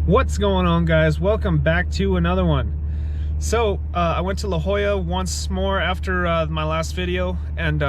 What's going on, guys? Welcome back to another one. So I went to La Jolla once more after my last video, and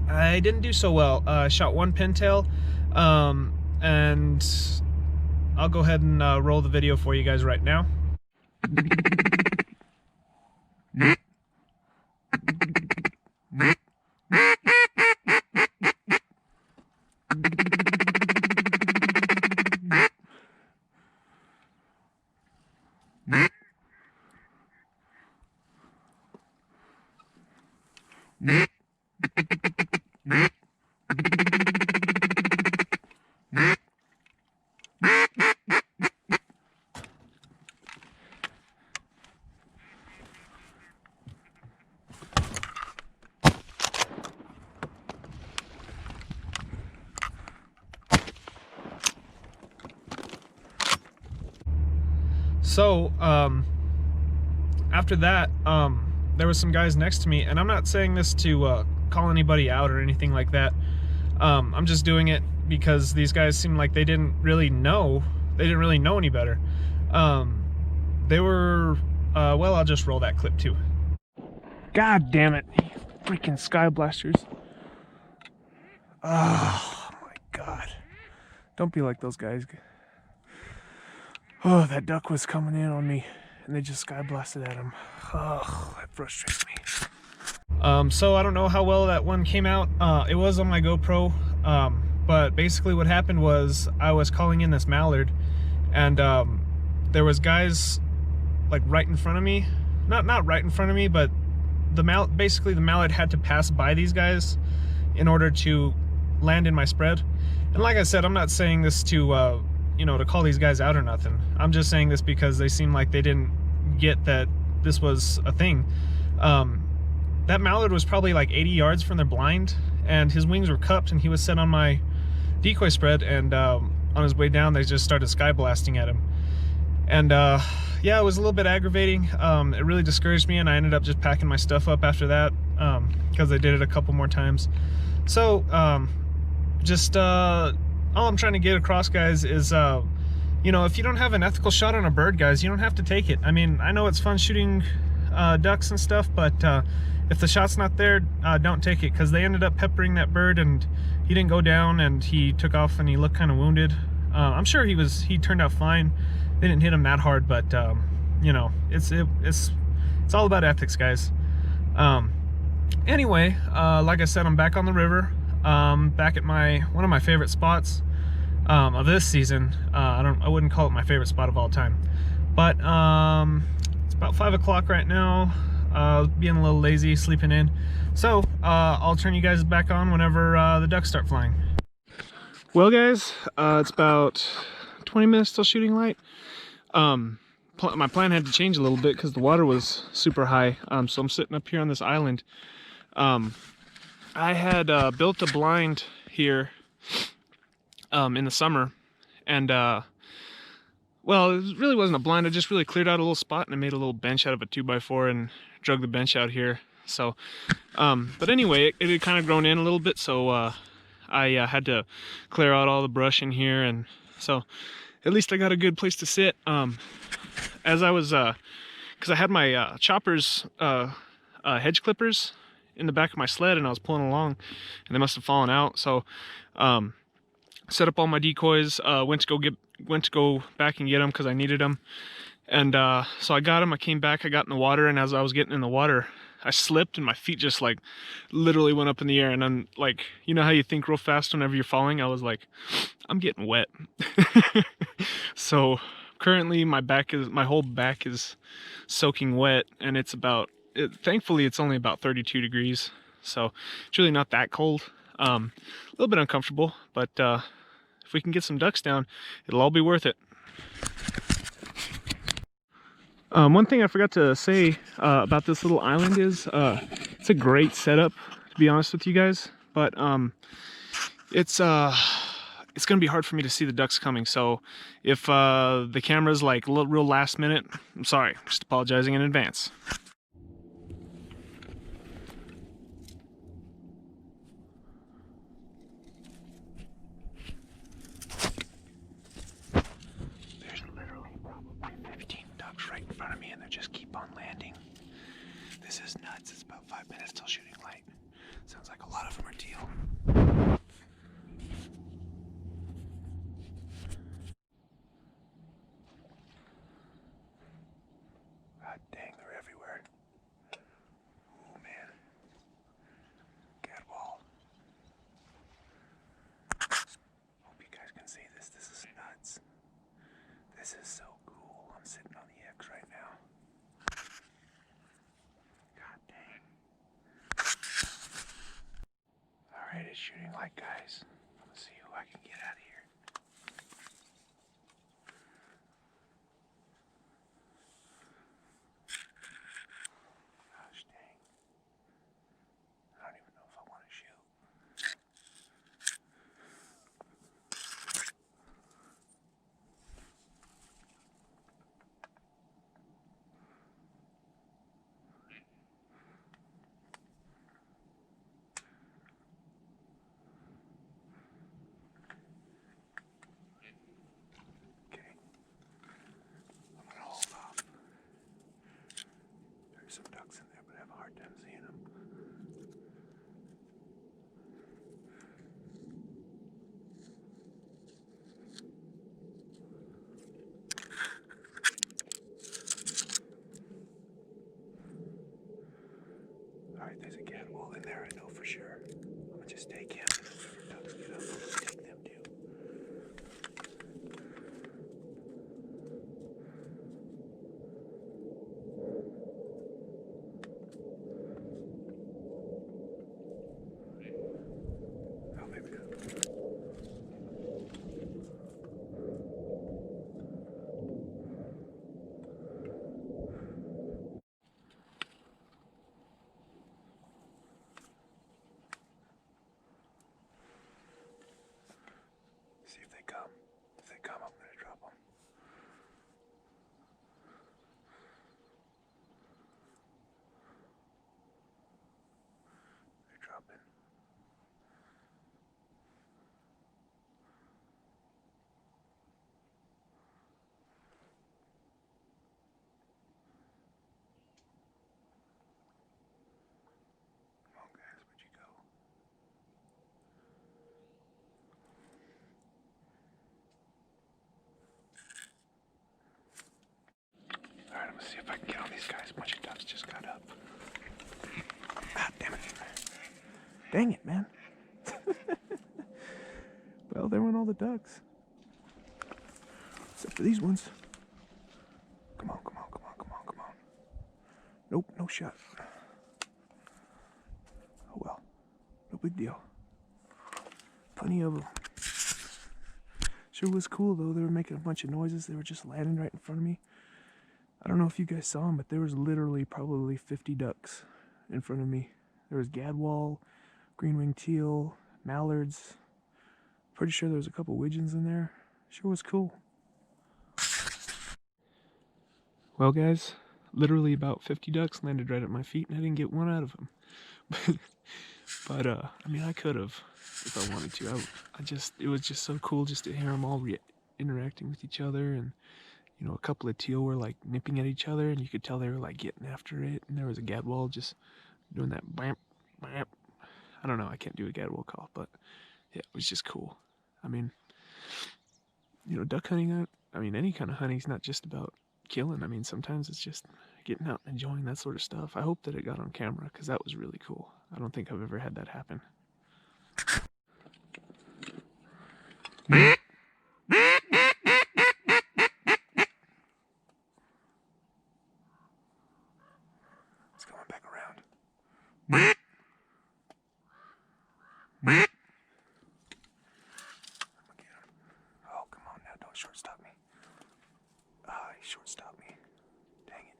I didn't do so well. I shot one pintail, and I'll go ahead and roll the video for you guys right now. So after that, there was some guys next to me, and I'm not saying this to call anybody out or anything like that. I'm just doing it because these guys seemed like they didn't really know any better. They were well, I'll just roll that clip too. God damn it, freaking sky blasters. Oh my god, don't be like those guys. Oh, that duck was coming in on me and they just sky blasted at him. Oh, that frustrates me. So I don't know how well that one came out. It was on my GoPro, but basically what happened was I was calling in this mallard, and there was guys like right in front of me. Not right in front of me, but basically the mallard had to pass by these guys in order to land in my spread. And like I said, I'm not saying this to you know, to call these guys out or nothing. I'm just saying this because they seem like they didn't get that this was a thing. That mallard was probably like 80 yards from their blind, and his wings were cupped, and he was set on my decoy spread, and on his way down they just started sky blasting at him. And yeah, it was a little bit aggravating. It really discouraged me, and I ended up just packing my stuff up after that, because they did it a couple more times. So all I'm trying to get across, guys, is you know, if you don't have an ethical shot on a bird, guys, you don't have to take it. I mean, I know it's fun shooting ducks and stuff, but if the shot's not there, don't take it, because they ended up peppering that bird, and he didn't go down, and he took off, and he looked kind of wounded. I'm sure he turned out fine. They didn't hit him that hard, but you know, it's all about ethics, guys. Anyway, like I said, I'm back on the river, back at one of my favorite spots of this season. I wouldn't call it my favorite spot of all time, but it's about 5 o'clock right now. Being a little lazy, sleeping in. So I'll turn you guys back on whenever the ducks start flying. Well, guys, it's about 20 minutes till shooting light. My plan had to change a little bit because the water was super high. So I'm sitting up here on this island. I had built a blind here in the summer, and well, it really wasn't a blind. I just really cleared out a little spot, and I made a little bench out of a 2x4 and drug the bench out here. So but anyway, it had kind of grown in a little bit, so I had to clear out all the brush in here, and so at least I got a good place to sit. As I was because I had my choppers hedge clippers in the back of my sled, and I was pulling along, and they must have fallen out. So set up all my decoys, went to go back and get them because I needed them. And so I got them, I came back, I got in the water, and as I was getting in the water, I slipped, and my feet just like literally went up in the air. And I'm like, you know how you think real fast whenever you're falling? I was like, I'm getting wet. So currently my whole back is soaking wet, and it's thankfully it's only about 32 degrees. So it's really not that cold. A little bit uncomfortable, but if we can get some ducks down, it'll all be worth it. One thing I forgot to say about this little island is it's a great setup, to be honest with you guys, but it's gonna be hard for me to see the ducks coming. So if the camera's like real last minute, I'm sorry, just apologizing in advance. front of me and they just keep on landing. This is nuts. It's about 5 minutes till shooting light. Sounds like a lot of them are teal. God dang, they're everywhere. Oh man. Catwall. Hope you guys can see this. This is nuts. This is so cool. I'm sitting on the X right now. God dang. Alright, it's shooting light, guys. Let's see who I can get out of here. Gosh dang. I don't even know if I want to shoot. Okay. I'm gonna hold off. There's some ducks in there, but I have a hard time seeing them. Alright, there's a catwall in there, I know for sure. I'm gonna just take him, and whoever ducks get up, I'm gonna take them too. Oh, maybe not. See if they come. If they come, I'm gonna drop them. They're dropping. Come on, guys, where'd you go? Alright, I'm gonna see if I can get on these guys. A bunch of ducks just got up. Ah, damn it. Dang it, man. Well, there went all the ducks. Except for these ones. Come on, come on, come on, come on, come on. Nope, no shot. Oh well. No big deal. Plenty of them. Sure was cool though. They were making a bunch of noises. They were just landing right in front of me. I don't know if you guys saw them, but there was literally probably 50 ducks in front of me. There was gadwall, green-winged teal, mallards. Pretty sure there was a couple widgeons in there. Sure was cool. Well, guys, literally about 50 ducks landed right at my feet, and I didn't get one out of them. But I mean, I could have if I wanted to. It was just so cool just to hear them all interacting with each other, and you know, a couple of teal were like nipping at each other, and you could tell they were like getting after it. And there was a gadwall just doing that bamp, bamp. I don't know, I can't do a gadwall call, but yeah, it was just cool. I mean, you know, duck hunting, I mean, any kind of hunting is not just about killing. I mean, sometimes it's just getting out and enjoying that sort of stuff. I hope that it got on camera because that was really cool. I don't think I've ever had that happen. It's going back around. Oh, come on now, don't shortstop me. Ah, he shortstopped me. Dang it.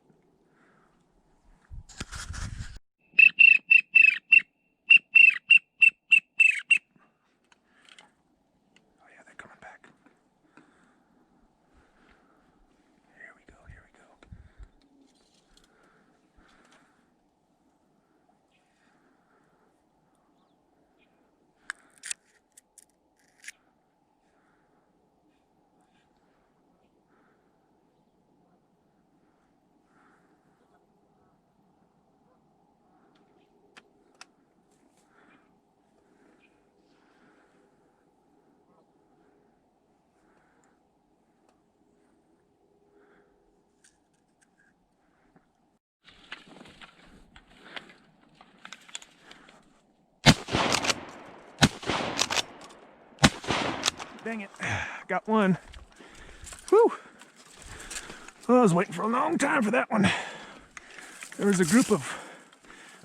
Oh yeah, they're coming back. Here we go, here we go. dang it. Got one. Whew. Well, I was waiting for a long time for that one. There was a group of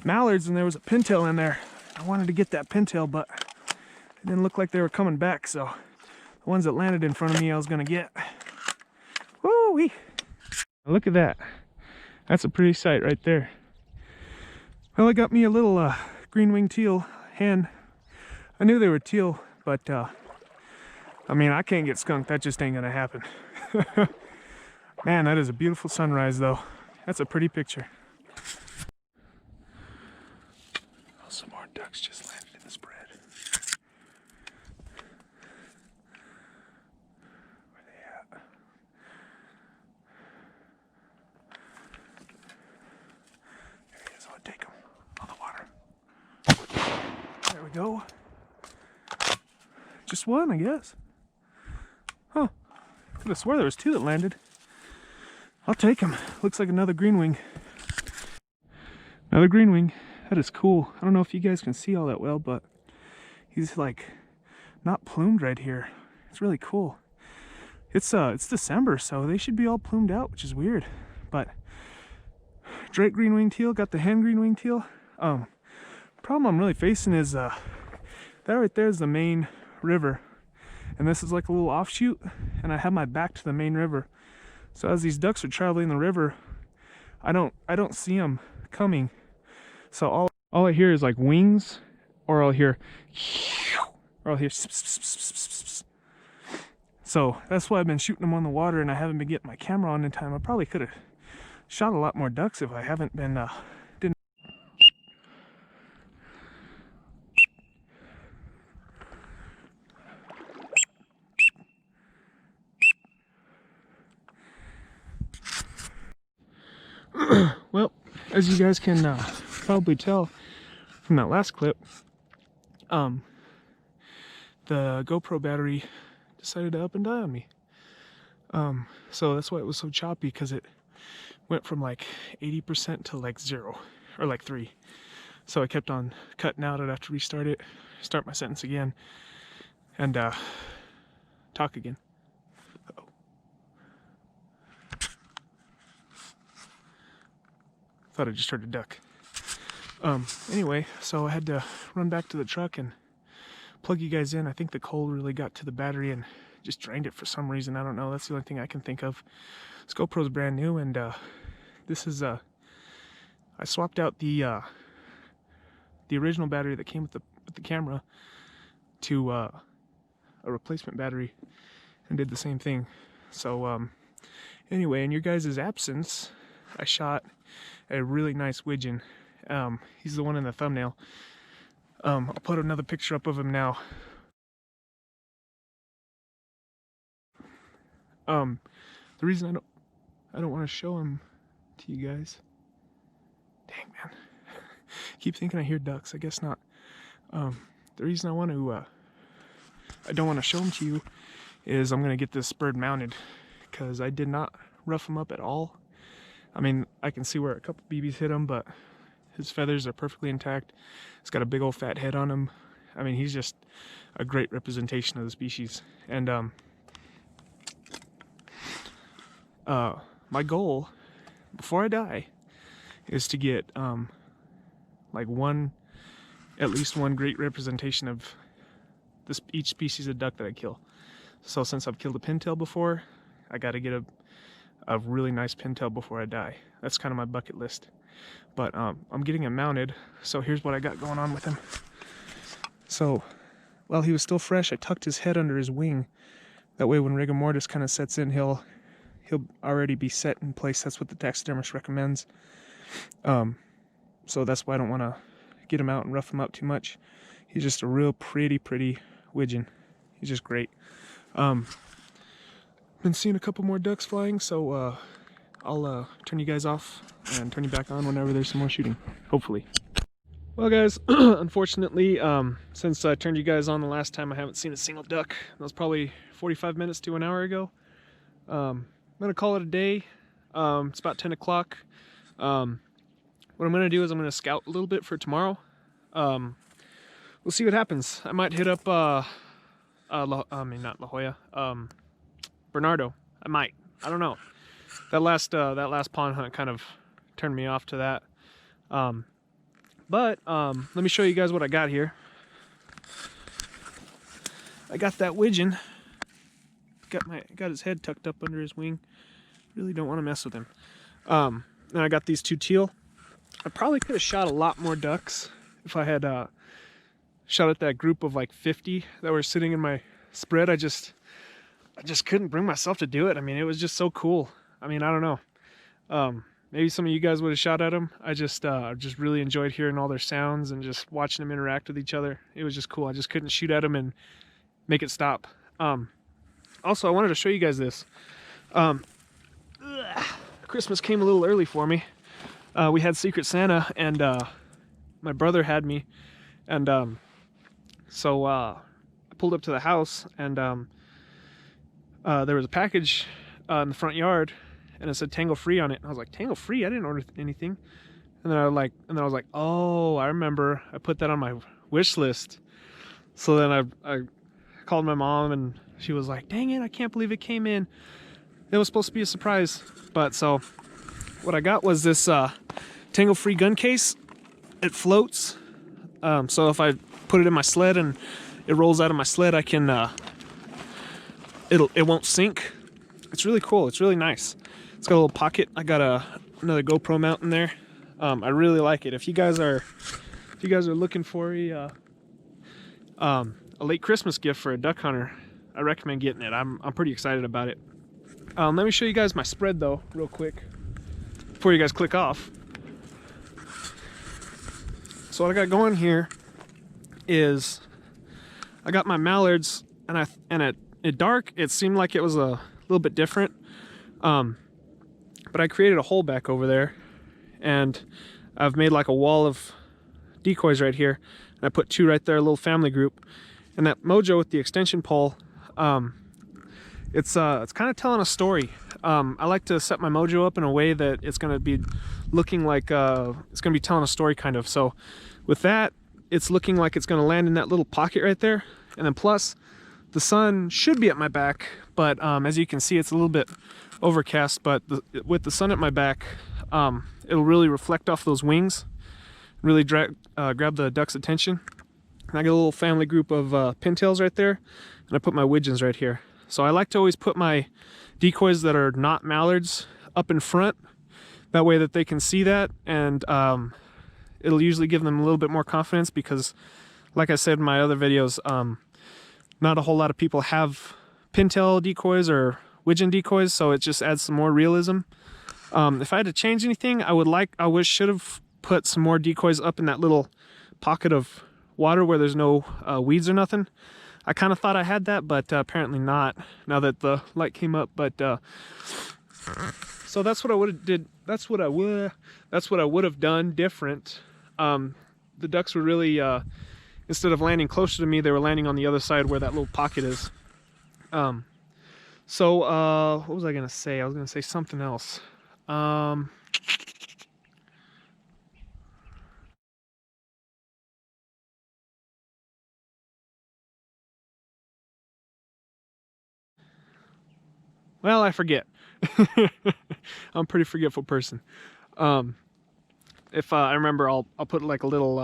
mallards and there was a pintail in there. I wanted to get that pintail, but it didn't look like they were coming back, so the ones that landed in front of me I was gonna get. Woo-wee! Look at that. That's a pretty sight right there. Well, I got me a little green-winged teal hen. I knew they were teal, but I mean, I can't get skunked. That just ain't gonna happen. Man, that is a beautiful sunrise, though. That's a pretty picture. Oh, some more ducks just landed in the spread. Where they at? There he is. I'll take him on the water. There we go. Just one, I guess. Huh. I could have swore there was two that landed. I'll take him. Looks like another green wing. Another green wing. That is cool. I don't know if you guys can see all that well, but he's like not plumed right here. It's really cool. It's December, so they should be all plumed out, which is weird. But Drake green wing teal got the hen green wing teal. Problem I'm really facing is that right there is the main river, and this is like a little offshoot, and I have my back to the main river. So as these ducks are traveling the river, I don't see them coming. So all I hear is like wings, or I'll hear so that's why I've been shooting them on the water, and I haven't been getting my camera on in time. I probably could have shot a lot more ducks if I haven't been well, as you guys can probably tell from that last clip, the GoPro battery decided to up and die on me. So that's why it was so choppy, because it went from like 80% to like 0 or like 3. So I kept on cutting out. I'd have to restart it, start my sentence again, and talk again. Uh-oh. Thought I just heard a duck. Anyway, so I had to run back to the truck and plug you guys in. I think the cold really got to the battery and just drained it for some reason. I don't know. That's the only thing I can think of. This GoPro's brand new, and this is I swapped out the original battery that came with the camera to a replacement battery, and did the same thing. So anyway, in your guys' absence, I shot a really nice widgeon. He's the one in the thumbnail. I'll put another picture up of him now. The reason I don't want to show him to you guys. Dang, man. Keep thinking I hear ducks. I guess not. The reason I don't want to show him to you is I'm gonna get this bird mounted, because I did not rough him up at all. I mean, I can see where a couple BBs hit him, but his feathers are perfectly intact. He's got a big old fat head on him. I mean, he's just a great representation of the species. And my goal before I die is to get like at least one great representation of each species of duck that I kill. So since I've killed a pintail before, I got to get a really nice pintail before I die. That's kind of my bucket list. But I'm getting him mounted, so here's what I got going on with him. So while he was still fresh, I tucked his head under his wing. That way when rigor mortis kind of sets in, he'll already be set in place. That's what the taxidermist recommends. So that's why I don't want to get him out and rough him up too much. He's just a real pretty widgeon. He's just great. Been seeing a couple more ducks flying, so I'll turn you guys off and turn you back on whenever there's some more shooting, hopefully. Well guys, unfortunately, since I turned you guys on the last time, I haven't seen a single duck. That was probably 45 minutes to an hour ago. I'm gonna call it a day. It's about 10 o'clock. What I'm gonna do is I'm gonna scout a little bit for tomorrow. We'll see what happens. I might hit up I mean, not La Jolla. Bernardo. I don't know. That last pond hunt kind of turned me off to that. But let me show you guys what I got here. I got that widgeon. Got his head tucked up under his wing. Really don't want to mess with him. And I got these two teal. I probably could have shot a lot more ducks if I had shot at that group of like 50 that were sitting in my spread. I just couldn't bring myself to do it. I mean, it was just so cool. I mean, I don't know. Maybe some of you guys would have shot at them. I just really enjoyed hearing all their sounds and just watching them interact with each other. It was just cool. I just couldn't shoot at them and make it stop. Also, I wanted to show you guys this. Christmas came a little early for me. We had Secret Santa, and my brother had me, and so I pulled up to the house, and there was a package in the front yard, and it said Tango Free on it. And I was like, Tango Free? I didn't order anything. And then I was like, oh, I remember. I put that on my wish list. So then I called my mom, and she was like, dang it, I can't believe it came in. It was supposed to be a surprise. But so what I got was this Tango Free gun case. It floats. So if I put it in my sled and it rolls out of my sled, I can it won't sink. It's really cool. It's really nice. It's got a little pocket. I got another GoPro mount in there. I really like it. If you guys are looking for a late Christmas gift for a duck hunter, I recommend getting it. I'm pretty excited about it. Let me show you guys my spread though, real quick, before you guys click off. So what I got going here is I got my mallards, and at dark it seemed like it was a little bit different, but I created a hole back over there, and I've made like a wall of decoys right here, and I put two right there, a little family group. And that mojo with the extension pole, it's kind of telling a story. I like to set my mojo up in a way that it's going to be looking like it's going to be telling a story kind of. So with that, it's looking like it's going to land in that little pocket right there. And then plus, the sun should be at my back, but as you can see, it's a little bit overcast. But with the sun at my back, it'll really reflect off those wings, really grab the duck's attention. And I got a little family group of pintails right there, and I put my widgeons right here. So I like to always put my decoys that are not mallards up in front, that way that they can see that, and it'll usually give them a little bit more confidence, because like I said in my other videos, not a whole lot of people have pintail decoys or widgeon decoys, so it just adds some more realism. If I had to change anything, I should have put some more decoys up in that little pocket of water where there's no weeds or nothing. I kind of thought I had that, but apparently not, now that the light came up. But so that's what I would have did. That's what I would have done different. The ducks were really instead of landing closer to me, they were landing on the other side where that little pocket is. So what was I gonna say? I was gonna say something else. Well, I forget. I'm a pretty forgetful person. If I remember, I'll put like a little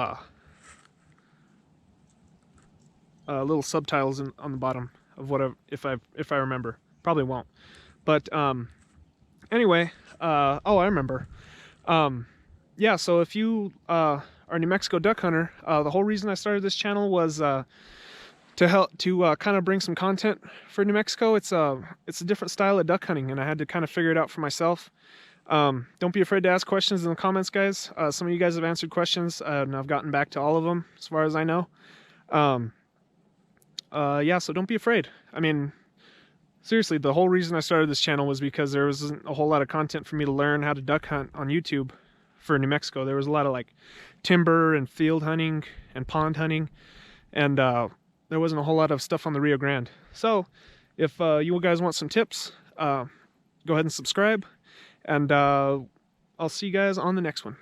little subtitles on the bottom of whatever, if I remember. Probably won't. But anyway, oh, I remember. Yeah, so if you are a New Mexico duck hunter, the whole reason I started this channel was to help kind of bring some content for New Mexico. It's a different style of duck hunting, and I had to kind of figure it out for myself. Don't be afraid to ask questions in the comments, guys. Some of you guys have answered questions, and I've gotten back to all of them as far as I know. Yeah, so don't be afraid. I mean, seriously, the whole reason I started this channel was because there wasn't a whole lot of content for me to learn how to duck hunt on YouTube for New Mexico. There was a lot of like timber and field hunting and pond hunting, and there wasn't a whole lot of stuff on the Rio Grande. So if you guys want some tips, go ahead and subscribe, and I'll see you guys on the next one.